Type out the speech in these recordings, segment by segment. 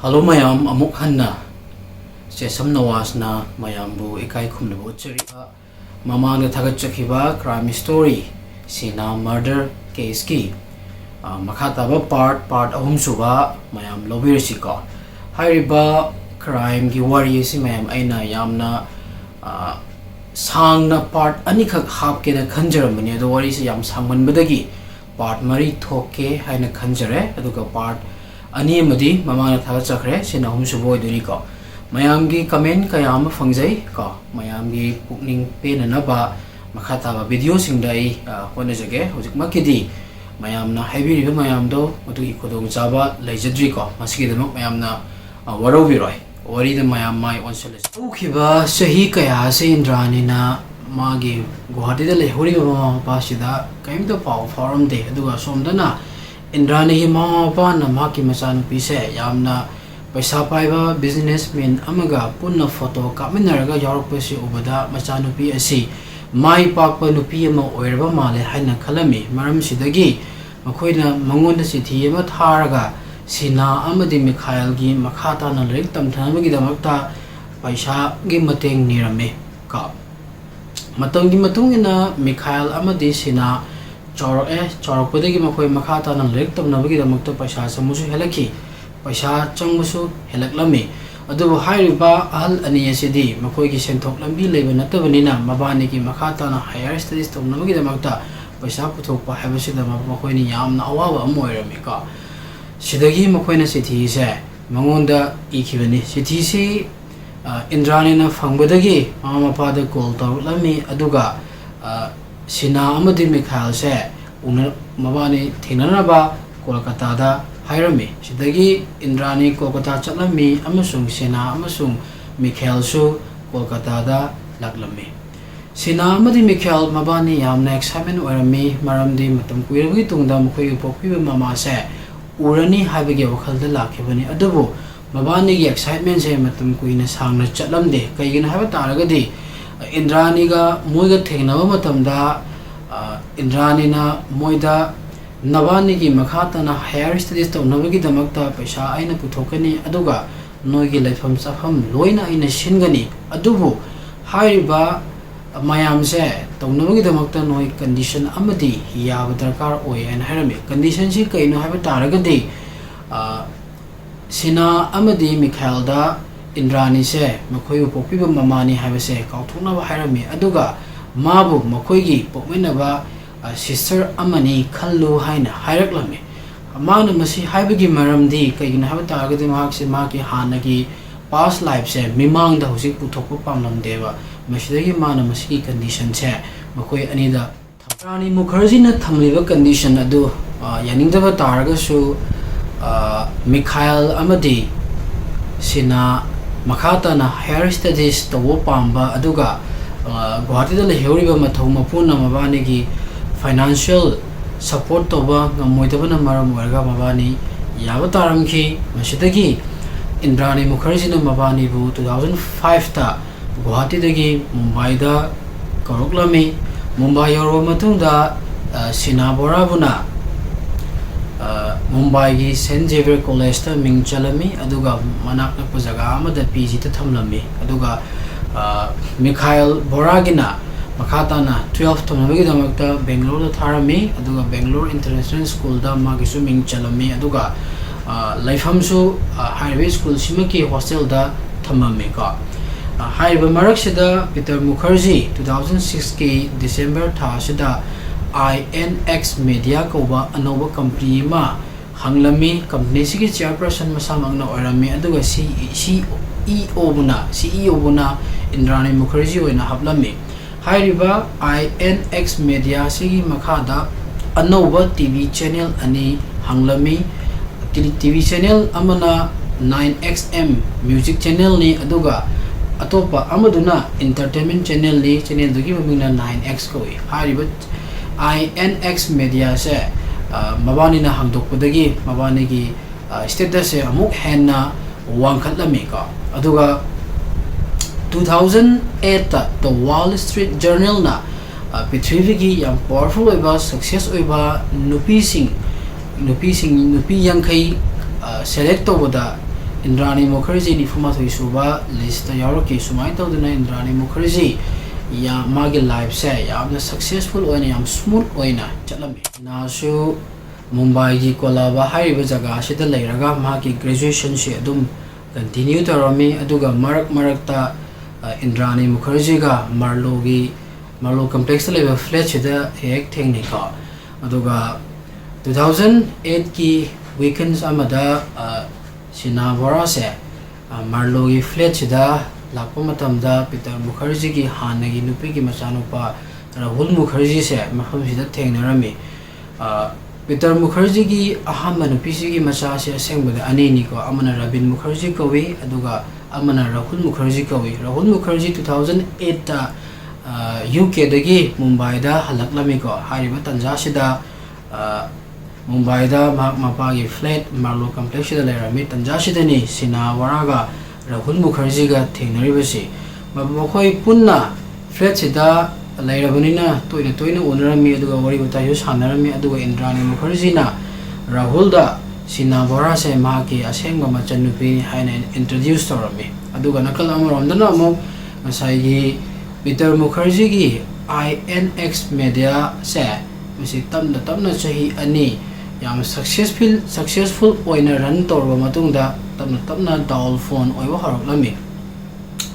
Hello mayam amuk hanna Sesam nawas na mayambu ikai khumnabu chari Mama na thagat chakhiba crime story Sheena murder case ki Makhataba part ahum suba mayam lobir siko Hairiba crime ki wari si mayam aina yamna sang na part anikak hap ke na khanjaramani adu wari si yam sangman badagi part mari thoke haina khanjare aduga part ani madi mama na thagat chakre Sheena Ahum Chupna Lotlaga mayam gi comment kayam fangjai ko mayam gi pukning pe na ba makhataba video singdai hona jage hojik makidi mayam na heavy riba mayam do matu ikodong jaba leijadri ko masigi demo mayam na waro biroi wari da mayam mai onsoles ukhiba sahi kaya se Indrani na magi Guwahati da lehori ba pasida kaim to pau forum de aduga somdana Indrani hi mama pa na maki machanupi se yamna paisa paiba businessman amaga punna photo kaminaraga yaurokpasi ubada machanupi asi mai pakpa nupi ama oiraba male haina khalami maram sidagi makoina mangonda chithi ama tharaga Sheena amadi Mikhail gi makhata na lek tamthanabagi damakta paisa gi mateng nirame ka matang gi matungina Mikhail amadi Sheena chorokpadagi makoi makhata na lek tamnabagi damakta paisa samusu helaki paisa changmusu helaklami adubu hairiba ahal ani asidi makoi gi senthok lambi leiba natabanina mabani gi makhata na higher studies tamnabagi damakta paisa puthokpa habasida makoi ni yamna awawa amoirami ka sidagi makoi na sithi se mangonda ikibani sithi se Indrani na fangbadagi mama pada call tawlami aduga Sheena amadi Mikhail se una mabani thinanaba Kolkata da hairami sidagi Indrani Kolkata chatlami amasung Sheena amasung Mikhail su Kolkata da laklami Sheena amadi Mikhail mabani yamna excitement oirami maramdi matam kuiragi tungda mukoi upokpiba mama se urani haibagi wakhalda lakhibani adubu mabani gi excitement se matam kuina sangna chatlamde kaigina haiba taragadi Indrani ga moiga thengnaba matamda Indrani na moida nabani gi makhata na higher studies tawnabagi damakta paisa aina puthokani aduga noigi laifam chafam loina aina singani adubu hairiba mayam se tawnabagi damakta noi condition amadi yaba darkar oi and harami condition si kaino haiba taragadi Sheena amadi Mikhail da Indrani se makoi upokpiba mamani haibase kauthoknaba hairami aduga mabu makoi gi pokmenaba sister amani khallu haina hairaklami amana masi haibagi maramdi kaigina haiba taragadi mahakse maki hanagi past life se mimang da hosik puthokpa pamlamdeba masidagi mana masi condition se makoi anida Rani Mukherjee na thamliba condition adu yaningdaba taragasu Mikhail amadi Sheena makhata na higher studies tawo pamba aduga Guwahati da lehoriba mathau mapuna mabani gi financial support toba ngamoidaba maram oirga mabani yaba taramki masidagi Indrani Mukherjee na mabani bu 2005 ta Guwahati dagi Mumbai da koroklami Mumbai yorwa matungda Sheena borabuna Mumbai gi St Xavier College ta ming chalami aduga manak nakpa jaga amada PG ta thamlami aduga Mikhail boragina makhata na 12 thamnabagi damakta Bangalore da tharami aduga Bangalore International School da magi su ming chalami aduga laifam su highway school simaki hostel da thamami ka haiba marak sida Peter Mukherjee 2006 ki December tha sida INX Media koba anoba company ma hanglami company sigi chairperson masamang na orami aduga CEO buna Indrani Mukherjee oina haplami hairiba INX Media sigi makhada anoba TV channel ani hanglami TV channel amana 9XM music channel ni aduga atopa amaduna entertainment channel ni channel dugi mamingna 9X koi hairiba INX Media se mabani na hangdokpadagi mabani gi status se amuk henna wangkhatlami ka aduga 2008 ta the Wall Street Journal na Prithivigi yam powerful oiba success oiba nupi yang kai select tobada Indrani Mukherjee ni Fumathoi Suba list yauraki sumai tawduna Indrani Mukherjee ya magi life se yamna successful oina yam smooth oina chalami nasu Mumbai gi Kolaba hariba jaga sida leiraga magi graduation se adum continue tarami aduga marakta Indrani Mukherjee ga Marlo complex level flat sida hek technical aduga 2008 ki weekends amada Sheena Bora se Marlo gi flat sida lakpa matamda Peter Mukherjee gi hanagi nupi gi machanupa Rahul Mukherjee se mafam sida thengnarami Peter Mukherjee gi ahamba nupi gi macha se Asengba anini ko amana Rabin Mukherjee kawi aduga amana Rahul Mukherjee kawi Rahul Mukherjee 2008 ta UK dagi Mumbai da halaklami ko hariba tanja sida Mumbai da mapa gi flat Marlo complex da lerami tanja sida ni Sheena Bora ga Rahul Mukherjee ga thengnaribasi makhoi punna flat sida lairabunina toina onarami aduga wari batayu sanarami aduga Indrani Mukherjee na Rahul da Sheena Bora se maki asengba machanupi haina introduce torami aduga nakal amaramdana amok masai gi Peter Mukherjee gi INX media se masi tamna chahi ani yam successful oina run torba matungda tamna dial phone oiwa haraklami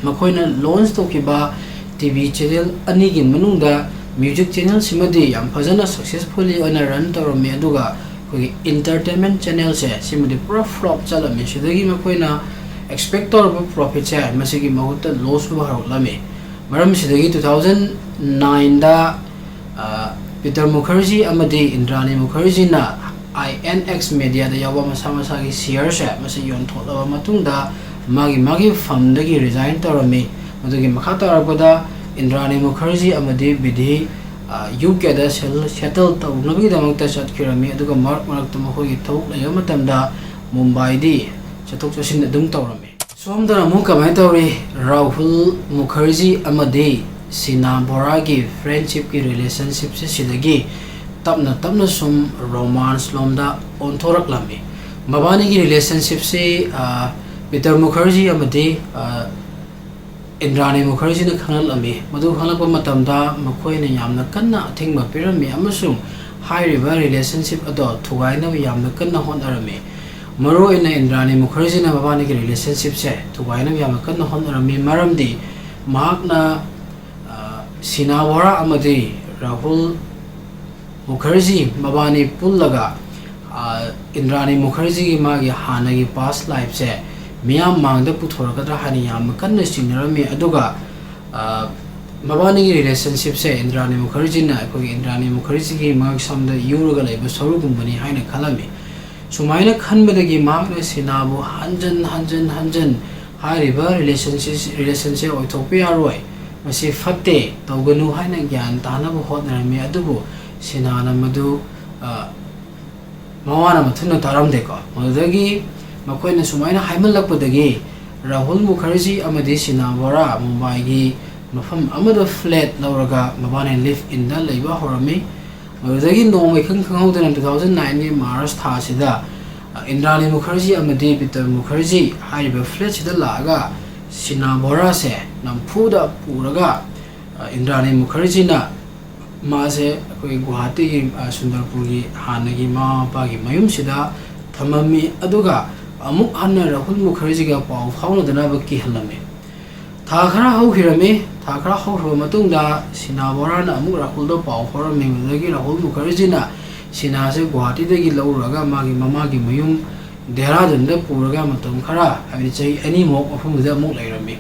makoina launch tokiba TV channel ani gi manungda music channel simadi yam phajana successfully oina run torami aduga kogi entertainment channel se simadi pura flop chalami sidagi makoina expect torba profit se masigi mahutta loss ba haraklami maram sidagi 2009 da Peter Mukherjee amadi Indrani Mukherjee na INX media da yawa masa gi share se masi yon tholaba matungda magi fund dagi resign torami madugi makha tarabada Indrani Mukherjee amadi bidhi UK da settle tawnabi damakta chatkirami aduga marakta makhoi thok laya matamda Mumbai di chatok chasin adum torami somda mu kamai tori Rahul Mukherjee amadi Sheena Bora gi friendship ki relationship se sidagi tapna sum romance lomda onthorak lami mabani gi relationship se Peter Mukherjee amadi Indrani Mukherjee na khangal ami madu khangalpa matamda makoina yamna kanna athingba pirami amasung hairiba relationship ado thugaina yamna kanna honarami maro ina Indrani Mukherjee na mabani gi relationship se thugaina yamna kanna honarami maramdi mahakna Sheena Bora amadi Rahul Mukherjee mabani pullaga Indrani Mukherjee gi magi hanagi past life se miyam mangda puthoragada hani yam kanna sinarami aduga mabani gi relationship se Indrani Mukherjee na ko Indrani Mukherjee gi mag samda yuraga laiba sorugumbani haina khalami sumaina khanbadagi magna Sheena bu hanjan hariba relationship oithopi aroi masi fatte tawganu haina gyan tanabu hotnarami adubu Sheena na madu mawana mathuna taramde ko madagi makoina sumaina haimalakpadagi Rahul Mukherjee amadi Sheena Bora Mumbai gi mafam amada flat lawraga mabane live in da leiba horami madagi nongmai khanghaudana 2009 gi March tha sida Indrani Mukherjee amadi Peter Mukherjee haiba flat sida laga Sheena Bora se nampuda puraga Indrani Mukherjee na maase koi Guwahati gi Sundarpur gi hanagi ma pa gi mayum sida thamami aduga amuk hanna Rahul Mukherjee ga paw faunadana bakki halame tha khara hau matungda Sheena Bora na amuk Rahul do paw farami madagi Rahul Mukherjee na Sheena se Guwahati dagi lawraga magi mama gi mayum Dehradun da puraga matum khara abi chai ani mok afum da mok lairami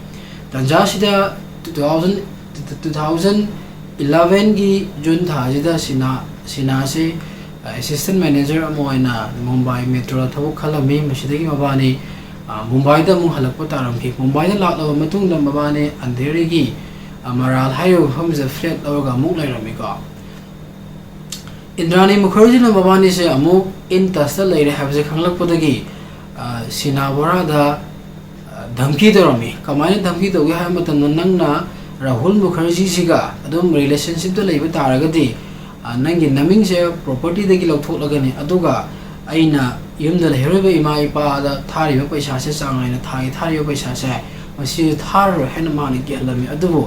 tanja sida 2011 gi June tha sida Sheena se assistant manager amoina Mumbai Metro thawuk khalami masidagi mabani Mumbai da mu halakpa taramki Mumbai da laklaba matungda mabani andheri gi Amaral hayo famza flat lawga mok lairami ka Indrani Mukherjee na mabani se amuk in tasta laire habse khanglakpadagi Sheena Bora da dhamki dorami kamaina dhamki toge ha matamna nangna Rahul Mukherjee siga adum relationship da leiba taragadi nangi naming se property dagi lawtholagani aduga aina ꯌꯨꯝꯗ ꯂꯩꯍꯧꯔꯤꯕ ꯏꯃꯥ ꯏꯄꯥꯗ ꯊꯥꯔꯤꯕ ꯄꯩꯁꯥꯁꯦ ꯆꯥꯡ ꯅꯥꯏꯅ ꯊꯥꯒꯤ ꯊꯥꯔꯤꯕ ꯄꯩꯁꯥꯁꯦ ꯃꯁꯤ ꯊꯥꯔꯔꯣꯏ ꯍꯥꯏꯅ ꯃꯥꯅ ꯒꯦꯠꯂꯝꯃꯤ ꯑꯗꯨꯕꯨ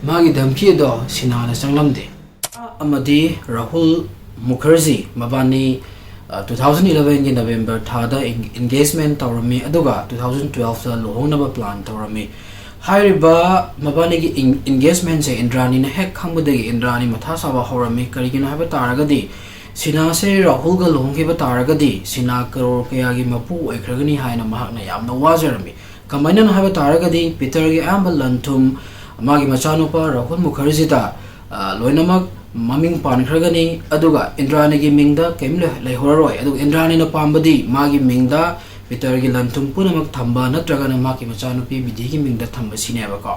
ꯃꯥꯒꯤ ꯙꯝꯀꯤ ꯑꯗꯣ ꯁꯤꯅꯥꯅ ꯆꯪꯂꯝꯗꯦ ꯑꯃꯗꯤ ꯔꯥꯍꯨꯜ ꯃꯨꯈꯔꯖꯤ ꯃꯕꯥꯅꯤ 2011 ꯒꯤ ꯅꯕꯦꯝꯕꯔ ꯊꯥꯗ engagement tawrami aduga 2012 da lohongnaba plan tawrami hairiba mabanigi engagement se Indrani na hek khangbadagi Indrani matha saba horami karigina haba taragadi Sheena se Rahul ga lohongkiba taragadi Sheena crore kayagi mapu oikragani haina mahakna yamna wajarami kamaina haba taragadi Peter gi amba lanthum magi machanupa Rahul Mukherjee da loinamak maming pankragani aduga Indrani gi mingda kemle leihoraroi aduga Indrani na pambadi magi mingda Peter gi lanthum punamak thamba natragana magi machanupi bidhi gi mingda thamba sineba ko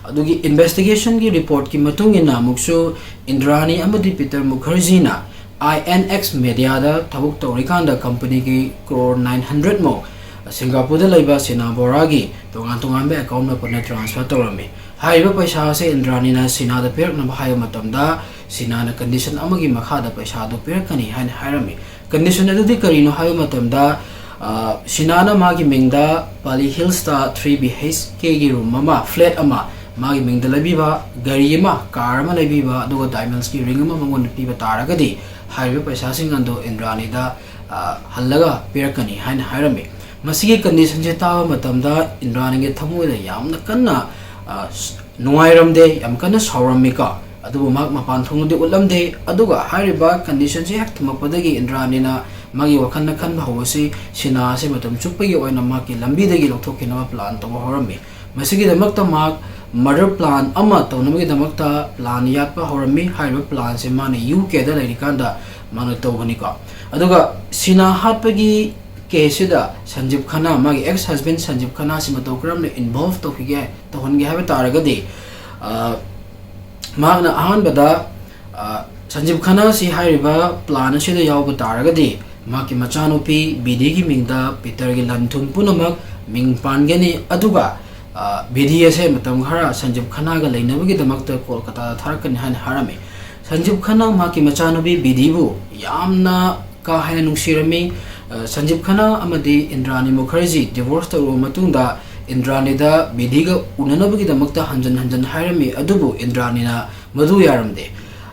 adugi investigation gi report ki matungina muksu Indrani amadi Peter Mukherjee na INX media da thabuk torikanda company gi crore 900 mo Singapore da laiba Sheena boragi tongan be account na pone transfer torami haiba paisa se Indrani na Sheena da perak na bahaya matamda Sheena na condition amagi makha da paisa do perakani hain hairami condition adu karino haiba matamda Sheena na magi mingda Pali Hills ta 3BHK gi room mama flat ama magi mingda labiba gari ma car ma labiba aduga diamonds ki ring ma mangon piba taragadi haiba paisa singando Indrani da hallaga perakani hain hairami masigi condition je tawa matamda Indrani ge thamoy da yamna kanna nuairamde yam kanna sauramika adubu mak mapan thongde ulamde aduga hariba condition je hak thmakpadagi Indrani na magi wakhanna khanba hawasi Sheena se matam chupagi oina maki lambi dagi lokthokina plan to horami masigi damakta mak murder plan ama tawnamagi damakta plan yappa horami hariba plan se mane UK da lairikanda manu tawbanika aduga Sheena hatpagi case da Sanjeev Khanna magi ex husband Sanjeev Khanna si Matw Karmna involved to hige to honge habe taragadi magna ahan bada Sanjeev Khanna si hairiba plan se da yaw taragadi maki machanupi bidhi gi mingda Peter gi lanthum punamak ming pangeni aduga bidhi ase matam khara Sanjeev Khanna ga leinabagi damakta Kolkata da tharakan han harami Sanjeev Khanna maki machanupi bidhi bu yamna ka haina nungsirami Sanjeev Khanna amadi Indrani Mukherjee divorce to matungda Indrani da bidhiga unanabagi damakta hanjan hairami adubu Indrani na madu yaramde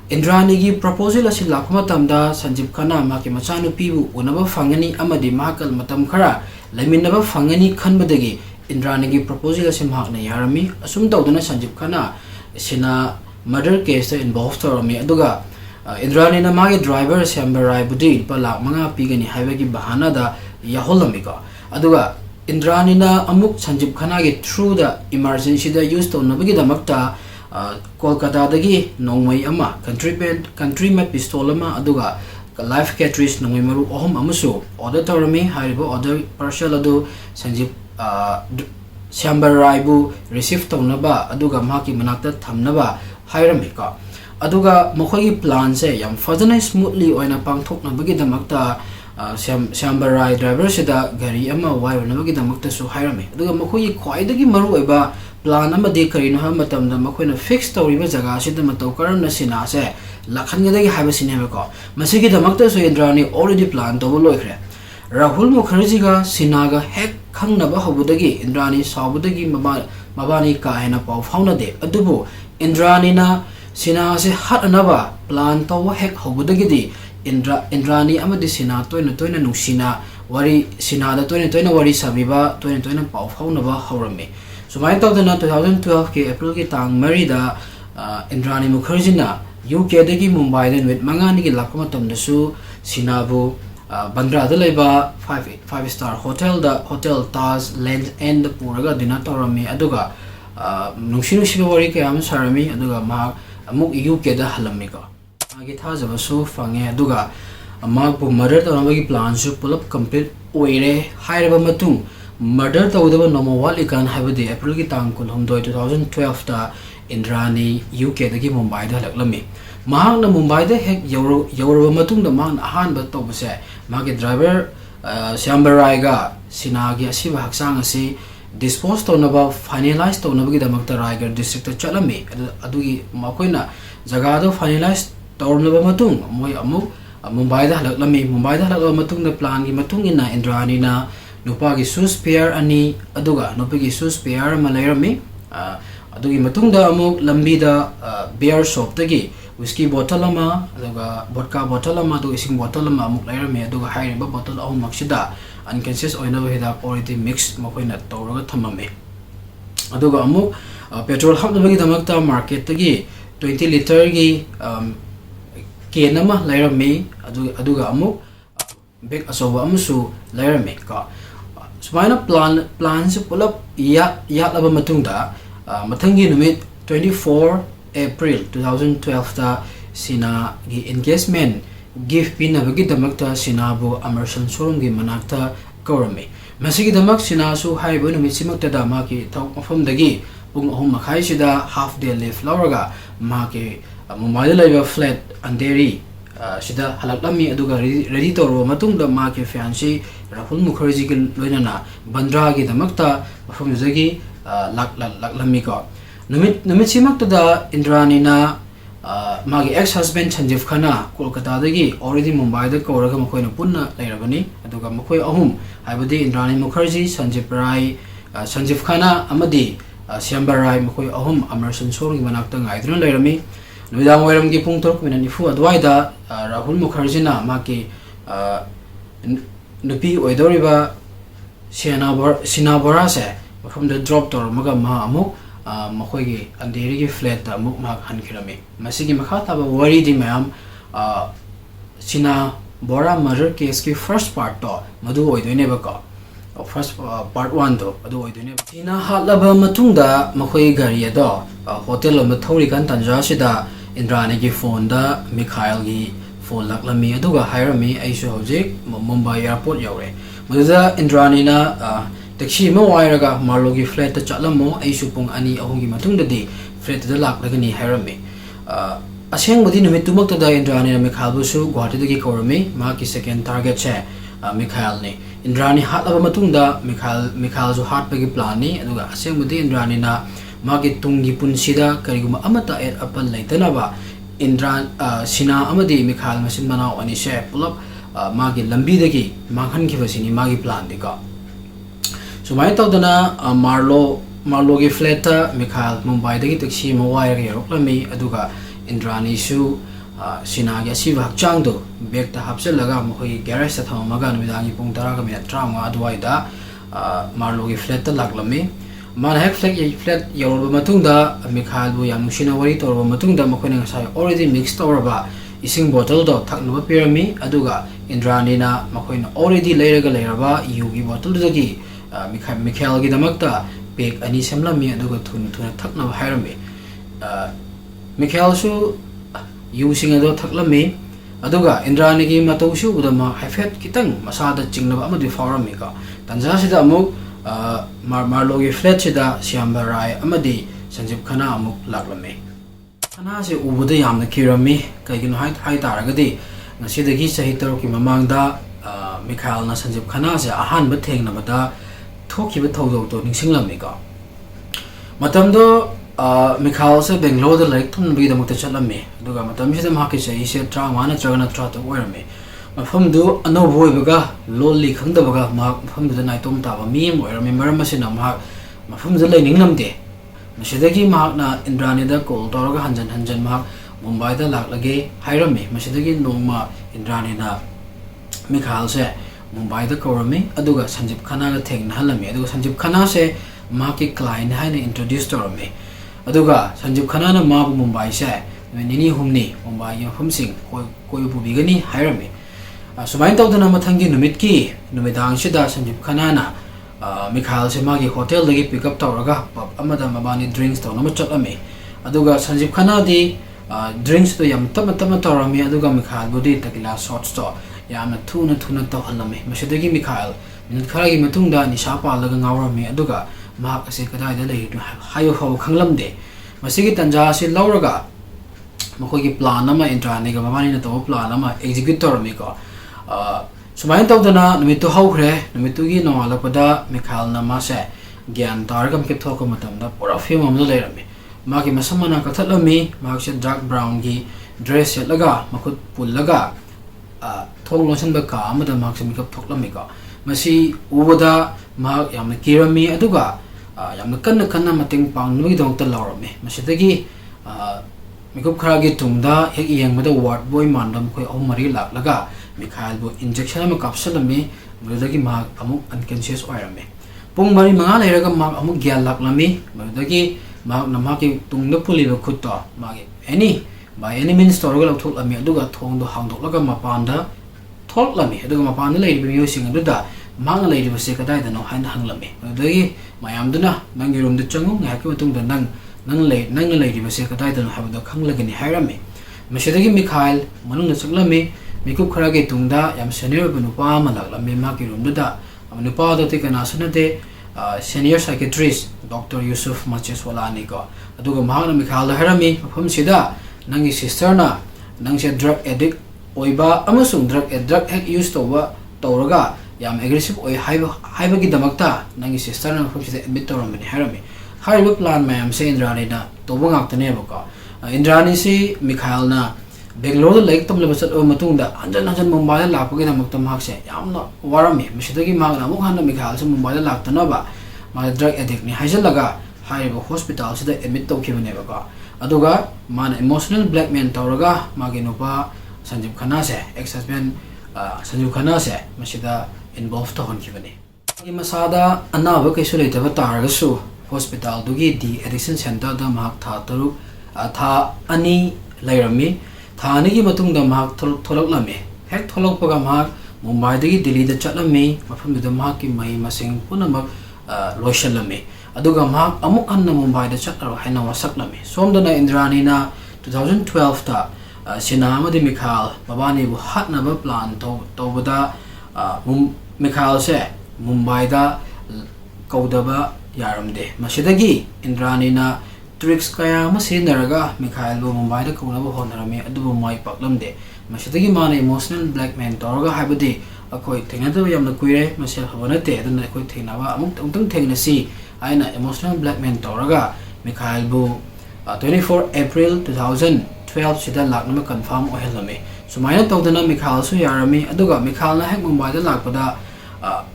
Indrani gi proposal asi lakuma tamda Sanjeev Khanna maki machanupi bu unaba fangani amadi mahakal matam khara laiminaba fangani khanbadagi Indrani gi proposal asi mahakna yarami asum tawduna Sanjeev Khanna Sheena murder case ta involved torami aduga Indrani na magi driver Sambarai budi pala manga pigani highway ki bahana da yaholamika aduga Indrani na amuk Sanjeev Khanna gi through the emergency da use to nabagi damakta Kolkata dagi nongmai ama country map pistol ama aduga life cartridge nongmai maru ahum amusu order torami haribo order partial adu Sanjeev Sambarai bu receive tonaba aduga maki manakta thamnaba hairamika aduga mokhoi plan se yam fazana smoothly oina pangthokna bagi damakta Sambarai driver sida gari ama wire na bagi damakta su hairame aduga mokhoi khwaidagi maru oiba plan ama de karino ha matamda mokhoina fix tawriba jaga sida Matw Karmna Sheena se lakhangadagi haiba sinema ko masigi damakta su Indrani already plan to loikre Rahul Mukherjee ga Sheena ga hek khangnaba hobudagi Indrani sawbudagi mabani ka hena pau fauna de adubu Indrani na Sheena se hat anaba plan to hek hobudagidi Indrani amadi Sheena toina nungsina wari Sheena da toina wari sabiba toina pau faunaba hawrami sumai tawdana 2012 ke April ki tang mari da Indrani Mukherjee na UK dagi Mumbai da with mangani gi lakuma tamdasu Sheena bu Bandra da laiba 5-star hotel da Hotel Taj Land End puraga dina tawrami aduga nungsinu shiba wari kayam sarami aduga ma amuk UK da halamika agi thajabasu fange aduga amagbu murder tawrabagi plan su pulap complete oire hairaba matung murder tawdaba nomo wali kan habadi April ki tang kulhumdoi 2012 ta Indrani UK dagi Mumbai da laklami mahang na Mumbai da hek yawraba matung da mahang ahan ba tawbase magi driver Sambarai ga Sheena gi asiba haksang asi dispose to naba finalize to nabagi damakta Raigar district ta chalami adugi makoina jaga do finalize tornaba matung moi amuk Mumbai da halaklami Mumbai da halaklaba matungda plan gi matungina Indrani na nupa gi shoes pair ani aduga nupa gi shoes pair ma lairami adugi matungda amuk lambi da beer shop tagi whiskey bottle ama aduga vodka bottle ama adu ising bottle ama amuk lairami aduga hairiba bottle ahum maksida unconscious oina hidak already mix makoina tawraga thamame aduga amuk petrol hapnabagi damakta market tagi 20 liter gi can ama lairami aduga amuk bag asoba amusu lairami ka sumaina plan se pulap yatlaba matungda mathangi numit 24 April 2012 ta Sheena gi engagement gift pinabagi damakta Sheena bu Amerson showroom gi manakta kaurami masigi damak Sheena su haiba numit simakta da ma ki thok mafam dagi pung ahum makhai sida half day leave lauraga ma ki Mumbai laiba flat anderi sida halaklami aduga ready toro matungda ma ki fiancé Rahul Mukherjee gi loinana Bandra gi damakta mafam jagi laklami ko numit simakta da Indrani na magi ex husband Sanjeev Khana Kolkata dagi already Mumbai da kauraga makoina punna lairabani aduga makoi ahum haibadi Indrani Mukherjee Sanjeev Khana amadi Syamba Rai makoi ahum Amerson showroom gi manakta ngaidrun lairami numidang wairam gi pung 3:04 adwaida Rahul Mukherjee na maki nupi oidoriba Sheena Bora se from the drop tor maga ma amuk makoi gi anderi gi flat ta amuk ma hankhirami masigi makha taba wari di mayam Sheena Bora murder case ki first part to madu oidoine ba ka first part 1 to adu oidoine Sheena Hatlaba matungda makoi gari ado hotel am thori kan tanja sida Indrani gi phone da Mikhail gi phone laklami aduga hairami aishu hojik Mumbai airport yaure muda Indrani na taxi ma wairaga marlogi flat ta chalamo aishu pung ani ahungi matungda di flat da laklagani hairami asengbadi numit tumakta da Indrani na Mikhail busu Guwahati dagi kaurami ma ki second target che Mikhail ni Indrani hatlaba matungda Mikhail zu hat pagi plan ni aduga asengbadi Indrani na magi tungi punsida kariguma amata apal laitana ba Sheena amadi Mikhail masin mana ani she pulap magi lambi dagi manghan ki basini magi plan dika sumai tawdana marlo gi flat ta Mikhail Mumbai dagi taxi ma waira gi roklami aduga Indrani su Sheena gi asiba hakchang do bag ta hapselaga mohoi garage ta thamaga numidangi pung 10 ga minute 35 adwaida marlo gi flat ta laklami man hek flat yorba matungda Mikhail bu yang nushina wari torba matungda makoina ngasai already mixed torba ising bottle do thaknuba pirami aduga Indrani na makoina already leiraba yugi bottle dagi Mikhail gi damakta pack ani semlami aduga thuna thaknaba hairami Mikhail su using ado thaklami aduga Indrani gi matau su udama hafet kitang masada chingnaba amadi faurami ka tanja sida amuk marlogi flat sida Syamba Rai amadi Sanjeev Khana amuk laklami Khana se ubuda yamna kirami kaigino hai taragadi ngasidagi chahi 3 ki mamangda Mikhail na Sanjeev Khana se ahanba thengnabada thokiba thodok to ningsinglami ka matamdo Mikhail se Bangalore da like thunbi da mukta chalami aduga matam sida ma ki chahi se trauma na chagana tra to oirami mafamdu ano boibaga lolli khangdabaga mafamdu da naitom taba mi moirami maramasina mafamdu laining namde masidagi na Indrani da call toraga hanjan Mumbai da laklage hairami masidagi nongma Indrani na Mikhail se Mumbai da kaurami aduga Sanjeev Khana ga thengna halami aduga Sanjeev Khana se maki client haina introduce torami aduga Sanjeev Khana na ma Mumbai se nini humni Mumbai ya humsing koi bubigani hairami sumain tawdana mathangi numitki numidang sida Sanjeev Khana na Mikhail se magi hotel dagi pick up tawraga pub amada mabani drinks tawna machatami aduga Sanjeev Khana di drinks to yam tama tawrami aduga Mikhail budi takila shots to yamna thuna tawhalami masidagi Mikhail minut kharagi matungda nisha palaga ngawrami aduga mahak ase kadai da lei hayo haw khanglamde masigi tanja se lauraga makogi plan ama Indrani ga mabani na taw plan ama execute torami ko sumain tawdana numitu hawkhre numitugi nowalapada Mikhail na mase gyan targam ke thoko matamda pura film amda leirami magi masamana kathalami magse dark brown gi dress yatlaga makut pullaga thong lotion ba ka amada mak se mikap thoklami ka masi ubada mak yamna kirami aduga yamna kanna mating pang nugi dong ta lawrame masidagi mikap kharagi tungda hek yengmada ward boy mandam khoi ahum mari laklaga mikhail bu injection ma kapsalami madagi mak amuk unconscious oirame pung mari manga leiraga mak amuk gyal laklami madagi mak namaki tungda puliba khutta magi by any means torgal thoklami aduga thongdo hangdoklaga mapanda thoklami aduga mapanda leiriba miyosing aduda mang leiriba se kadai dano haina hanglami adagi mayamduna nangi roomda changu ngaki matungda nang leiriba se kadai dano habdo khanglagani hairami masidagi mikhail manungna chaklami mikup kharage tungda yam senior nupa malaklami maki roomda nupa do te kana sunate senior psychiatrist Dr. Yusuf Macheswalani ko aduga mahana mikhail harami mafam sida nangi sister na nang se drug addict oiba amasung drug hek use toba toraga yam aggressive oi haiba gi damakta nangi sister na phum se admit toramani harami haiba plan mayam se Indrani na toba ngaktane baka Indrani si Mikhail na Bangalore lake tom leba sat matungda anjan Mumbai lakpagi damakta mahak se yamna warami misidagi magna muk hanna Mikhail se Mumbai laktana ba ma drug addict ni haijalaga haiba hospital sida admit tokibane baka aduga man emotional blackmail tawraga magi nupa Sanjeev Khanna se ex husband Sanjeev Khanna se masida involved to honkibani gi masada anaba kaisu leitaba taragasu hospital dugi di addiction center da mahak tha ani lairami tha ani gi matungda mahak tholoklami hek tholokpaga mahak Mumbai dagi Delhi da chatlami mafam da mahak ki mai masing punamak loishalami aduga mahak amuk anna Mumbai da chatlaro haina wasaklami somdana Indrani na 2012 ta Sheena amadi Mikhail babani bu hatnaba plan tawbada Mikhail se Mumbai da kaudaba yaramde masidagi Indrani na tricks kaya masinaraga Mikhail bu Mumbai da kaunaba honarami adubu mai paklamde masidagi mana emotional blackmail tawraga habadi akoi thengadaba yamna kuire masel habanate aduna akoi thengnawa amuk tungtung thengnasi aina emotional blackmail tawraga Mikhail bu 24 April 2012 sida laknama confirm ohelame sumaina tawdana Mikhail su yarami aduga Mikhail na hek Mumbai da lakpada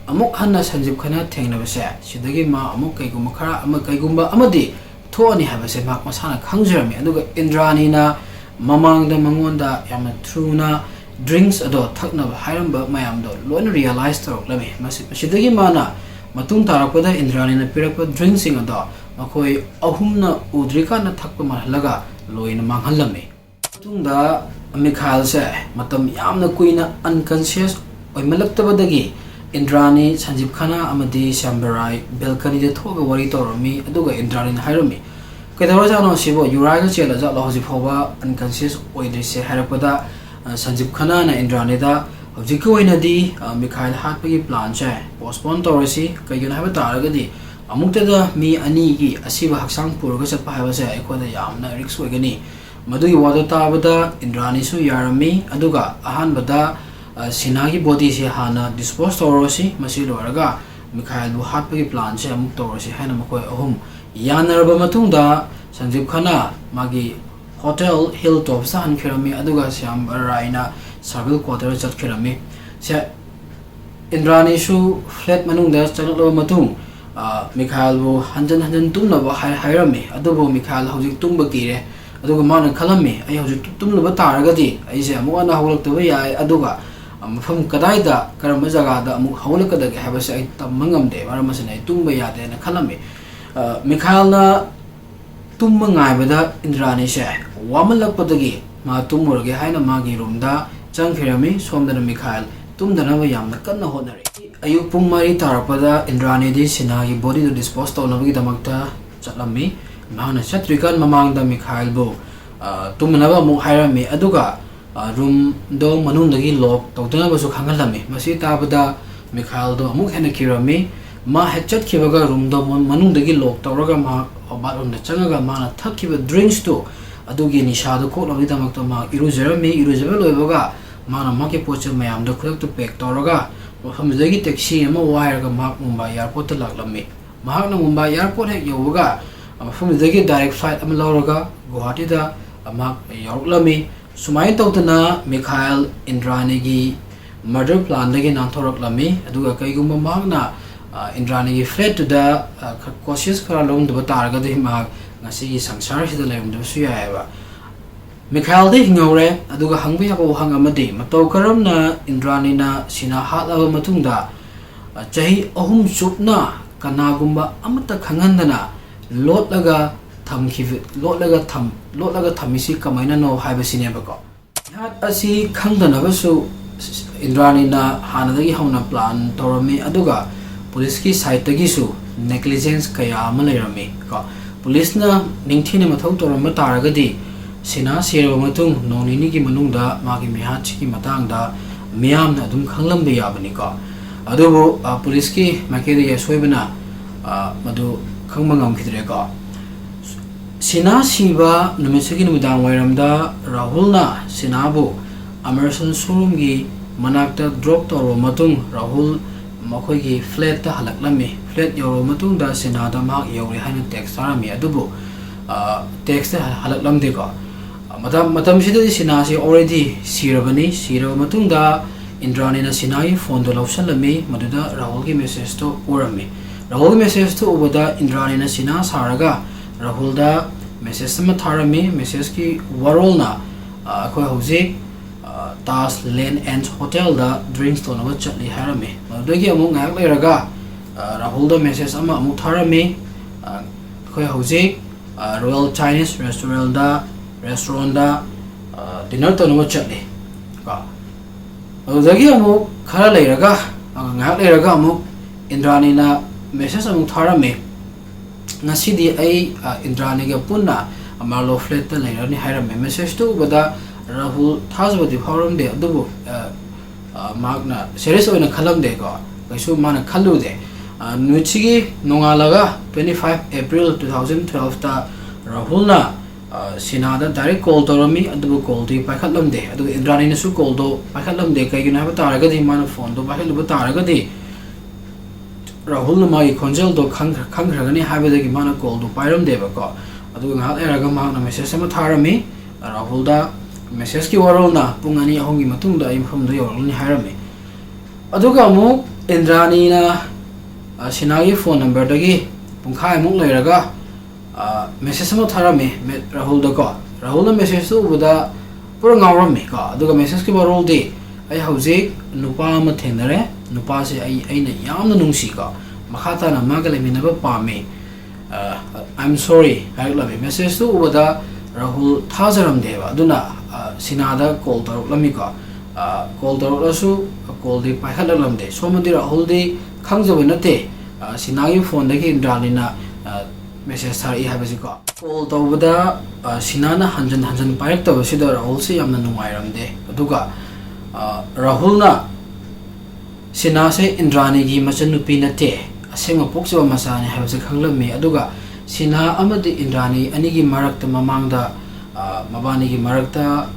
amuk hanna Sanjeev Khanna thengnabase sidagi ma amuk kaigumba khara kaigumba amadi thoani habase mak masana khangjarami aduga Indrani na mamangda mangonda yamna truna drinks ado thaknaba hairamba mayamdo loina realize toroklami masidagi mana matung tarakpada Indrani na pirakpa drinksing ado makoi ahumna udrika na thakpa mahalaga loina manghalame tungda Mikhail se matam yamna kuina unconscious oimalaktabadagi Indrani Sanjeev Khanna amadi Sambarai balcony de thoga wari torami aduga Indrani na hairami kedawajano sibo yuraga chela ja loji phoba unconscious oidrise harapada Sanjeev Khanna na Indrani da hojiki oinadi Mikhail hatpagi plan che postpone torasi kaigana haba taragadi amukta da mi ani gi asiba haksang purga chapa haba se aikoda yamna risk oigani madugi wada tabada Indrani su yarami aduga ahanbada Sheena gi body se hana dispose torasi masilo araga Mikhail bu hatpagi plan che amuk torasi hana makoi ahum yanaraba matungda Sanjeev Khanna magi hotel hilltop sa hankirami aduga Sambarai na service quarter chatkirami se Indrani su flat manungda chanalo matung Mikhail bu hanjan tumnaba hairami adubu Mikhail hojik tumba kire aduga mana khalami ai hojik tumnaba taragadi aise amuna hawlaktaba yai aduga mafam kadaida karamba jagada amuk hawlakadagi habase ai tammangamde maramasana ai tumba yade na khalami Mikhail na tumma ngaibada Indrani se wamalakpadagi ma tumurage haina magi roomda changkhirami somdana Mikhail tumdana yamna kanna honari ayuk pung mari tarapada Indrani di Sheena gi body to dispose tawlabagi damakta chatlami mahana chatrikan mamangda Mikhail bu tumnaba mu hairami aduga room do manundagi lock tawtana basu khangalami masi tabada Mikhail do amuk hena kirami ma hechat kibaga room do manundagi lock tawraga ma bathroom da changaga mana thakkiba drinks to adugi nisha do kolabagi damakta ma iruzerami iruzebe loibaga mana maki poche mayam do khulak to pack tawraga hamdagi taxi ama wire ga mak Mumbai airport laklami mahak na Mumbai airport hek yoga hamdagi direct flight ama lawraga Guwahati da amak yoklami sumai tawtana Mikhail Indrani gi murder plan lagi nanthorok lami aduga kaigumba magna Indrani gi flat to the cautious khara lom de batarga de ma ngasi gi sangsar sida lem de su ya ba Mikhail de hingore aduga hangbe ko hang amadi Matw Karmna Sheena Hatlaba Matung Chahi Ahum Chupna kanagumba amata khangandana Lotlaga Thmkhi Lotlaga Thmkhi kamaina no haiba sineba ko hat asi khangdana basu Indrani na hanadagi hauna plan torami aduga police ki side tagi su negligence kaya ama leirami ko police na ningthine mathau torama taragadi Sheena serba matung nonini ki manungda magi mihachi ki matangda miyamna adum khanglambe yabani ko adubu police ki makede yasoibana madu khangmangam khidre ko Sheena siba numisagi numidang wairamda Rahulna Sheena bu Amerson showroom gi manakta drop toro matung Rahul makhoi gi flat ta halaklami flat yoro matung da Sheena da mak yori haina text arami adubu text halaklam de ko matam sida Sheena si already sirabani siraba matung da Indrani na Sheena gi phone do lawsalami maduda Rahul gi message to urami Rahul gi message to ubada Indrani na Sheena saraga Rahul da message sama tharami message ki warolna khoi hauji Tas Lane and Hotel da drinks to nawa chatli harami madagi amuk ngak leiraga Rahul da message ama amuk tharami khoi hauji Royal Chinese restaurant da dinner to nawa chatli ka madagi amuk khara leiraga ngak leiraga amuk Indrani na message amuk tharami ngasidi ai Indrani ga punna amalo flat ta leirani harami message to bada Rahul Thazbadi Forum de Adubu Magna Series on a column de go, Gasu Mana Kalu de Nuchigi Nongalaga 25 April 2012 ta Rahulna Sheena da direct call Torami Adubu call the Pakalam de Adu Indrani Su call do Pakalam de Kagan have a target man phone do Pakalu Taragadi Rahul Mai Conjel do Kankragani have the Mana call do Pyram de Bako Adu Eragama Message Tarami Rahul da message ki warol na pungani ahongi matung da impham do yorni harami aduga mu Indrani na Sheena gi phone number dagi pungkhai muk leiraga message mo tharami Rahul da ko Rahul na message to ubuda pura ngawrami ko aduga message ki warol di ai hauji nupa ma thenare nupa se aina yamna nungsi ko makhata na magale minaba pame I'm sorry haglami message to ubuda Rahul Thazaram deva aduna Sheena da call tarulami ko call tarulasu call di paikhalam de somadi Rahul di khangjabe nate Sheena gi phone dagi Indrani na message thari habasi ko call tawbada Sheena na hanjan paik tawsi da Rahul se yamna nungairam de aduga Rahul na Sheena se Indrani gi machanupi nate asema pokchaba masani habasi khanglami aduga Sheena amadi Indrani anigi marakta mamangda mabani gi marakta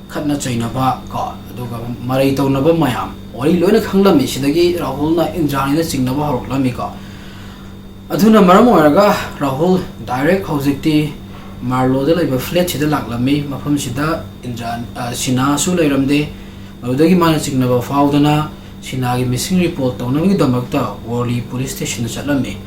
khatna chainaba ka aduga marai tawnaba mayam ori loina khanglami sidagi Rahul na Indrani na chingnaba horoklami ka aduna maram oraga Rahul direct hojikti marlo de laiba flat sida laklami mafam sida Indrani Sheena su leiramde madagi mana chingnaba faudana Sheena gi missing report tawnagi damakta Worli police station chalami